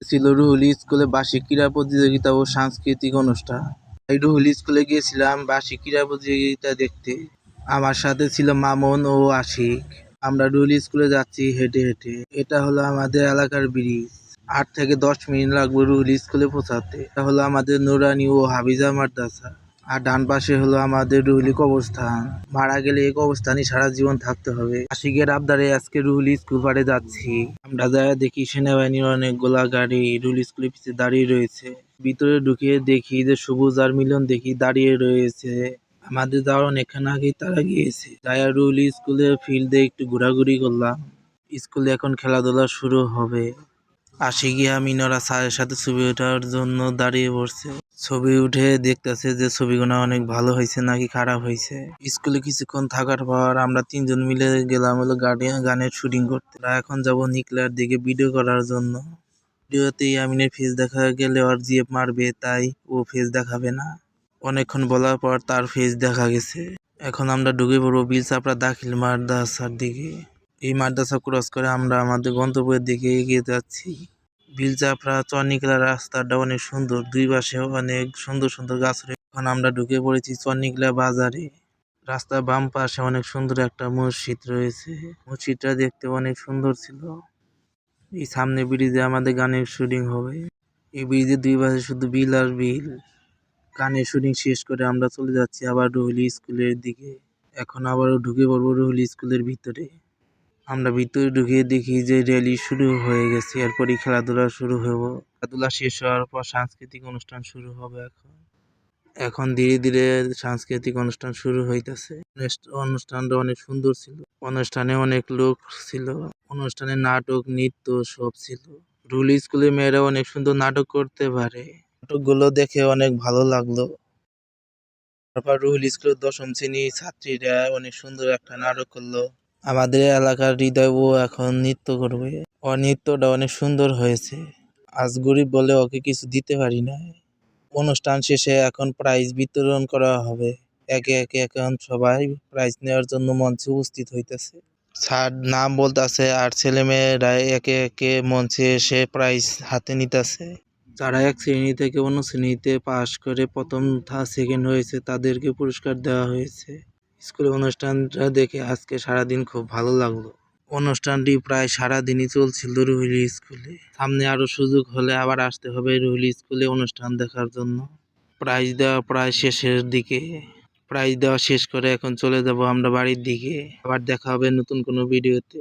ছিল রুহুল স্কুলে বার্ষিক ক্রীড়া প্রতিযোগিতা ও সাংস্কৃতিক অনুষ্ঠান। এই রুহুল স্কুলে গিয়েছিলাম বার্ষিক ক্রীড়া প্রতিযোগিতা দেখতে। আমার সাথে ছিল মামুন ও আশিক। আমরা রুহুল স্কুলে যাচ্ছি হেঁটে হেঁটে। এটা হলো আমাদের এলাকার ব্রিজ। 8 থেকে 10 মিনিট লাগবে রুহুল স্কুলে পৌঁছাতে। এটা হলো আমাদের নুরানি ও হাফিজা মাদ্রাসা। আর ডান পাশে হলো আমাদের রুহুলি কবরস্থান। মারা গেলে এই কবরস্থানই সারা জীবন থাকতে হবে। আশিকের আবদারে আজকে রুহুলি স্কুল পাড়ে যাচ্ছি। আমরা যাই দেখি সেনাবাহিনীর অনেকগুলা গাড়ি রুহুল স্কুলের পিছে দাঁড়িয়ে রয়েছে। ভিতরে ঢুকে দেখি যে সবুজ আর মিলন দেখি দাঁড়িয়ে রয়েছে। আমাদের যাওয়ার অনেকক্ষণ আগেই তারা গিয়েছে। যাই রুহুলি স্কুলের ফিল্ডে একটু ঘোরাঘুরি করলাম। স্কুলে এখন খেলাধুলা শুরু হবে। আশিক মিনরা স্যারের সাথে ছবি ওঠার জন্য দাঁড়িয়ে পড়ছে। ছবি উঠে দেখতেছে যে ছবিগুলো অনেক ভালো হয়েছে নাকি খারাপ হয়েছে। স্কুলে কিছুক্ষণ থাকার পর আমরা 3 জন মিলে গেলাম হলো গানের শুটিং করতে। এখন যাব নিকলার দিকে ভিডিও করার জন্য। ভিডিওতে ইয়ামিনের ফেস দেখা গেলে ওর জিএফ মারবে, তাই ও ফেস দেখাবে না। অনেকক্ষণ বলার পর তার ফেস দেখা গেছে। এখন আমরা ঢুকে পড়বো বিলচাপড়া দাখিল মাদ্রাসার দিকে। এই মাদ্রাসা ক্রস করে আমরা আমাদের গন্তব্যের দিকে এগিয়ে যাচ্ছি। বিলচাপড়া চরনিকলা রাস্তাটা অনেক সুন্দর, দুই পাশে অনেক সুন্দর সুন্দর গাছ রয়েছে। এখন আমরা ঢুকে পড়েছি চরনিকলা বাজারে। রাস্তার বাম পাশে অনেক সুন্দর একটা মসজিদ রয়েছে। মসজিদটা দেখতে অনেক সুন্দর ছিল। এই সামনে ব্রিজে আমাদের গানের শুটিং হবে। এই ব্রিজের দুই পাশে শুধু বিল আর বিল। গানের শুটিং শেষ করে আমরা চলে যাচ্ছি আবার রুহুল স্কুলের দিকে। এখন আবারও ঢুকে পড়বো রুহুল স্কুলের ভিতরে। আমরা ভিতরে ঢুকে দেখি যে র্যালি শুরু হয়ে গেছে। এরপরই খেলাধুলা শুরু হবো। খেলাধুলা শেষ হওয়ার পর সাংস্কৃতিক অনুষ্ঠান শুরু হবে। এখন ধীরে ধীরে সাংস্কৃতিক অনুষ্ঠান শুরু হইতেছে। অনুষ্ঠানটা অনেক সুন্দর ছিল। অনুষ্ঠানে অনেক লোক ছিল। অনুষ্ঠানে নাটক, নৃত্য সব ছিল। রুহুল স্কুলের মেয়েরা অনেক সুন্দর নাটক করতে পারে। নাটকগুলো দেখে অনেক ভালো লাগলো। তারপর রুহুল স্কুলের 10ম শ্রেণীর ছাত্রীরা অনেক সুন্দর একটা নাটক করলো। আমাদের এলাকার হৃদয় ও এখন নৃত্য করবে। ওর নৃত্যটা অনেক সুন্দর হয়েছে। আজ গরিব বলে ওকে কিছু দিতে পারি না। অনুষ্ঠান শেষে এখন প্রাইজ বিতরণ করা হবে। একে একে এখন সবাই প্রাইজ নেওয়ার জন্য মঞ্চে উপস্থিত হইতেছে। স্যার নাম বলতেছে আর ছেলে মেয়েরা একে একে মঞ্চে এসে প্রাইজ হাতে নিতেছে। যারা এক শ্রেণী থেকে অন্য শ্রেণীতে পাশ করে প্রথম সেকেন্ড হয়েছে তাদেরকে পুরস্কার দেওয়া হয়েছে। স্কুলের অনুষ্ঠানটা দেখে আজকে সারাদিন খুব ভালো লাগলো। অনুষ্ঠানটি প্রায় সারাদিনই চলছিল রুহুল স্কুলে। সামনে আরো সুযোগ হলে আবার আসতে হবে রুহুল স্কুলে অনুষ্ঠান দেখার জন্য। প্রাইজ দেওয়া প্রায় শেষের দিকে। প্রাইজ দেওয়া শেষ করে এখন চলে যাব আমরা বাড়ির দিকে। আবার দেখা হবে নতুন কোনো ভিডিওতে।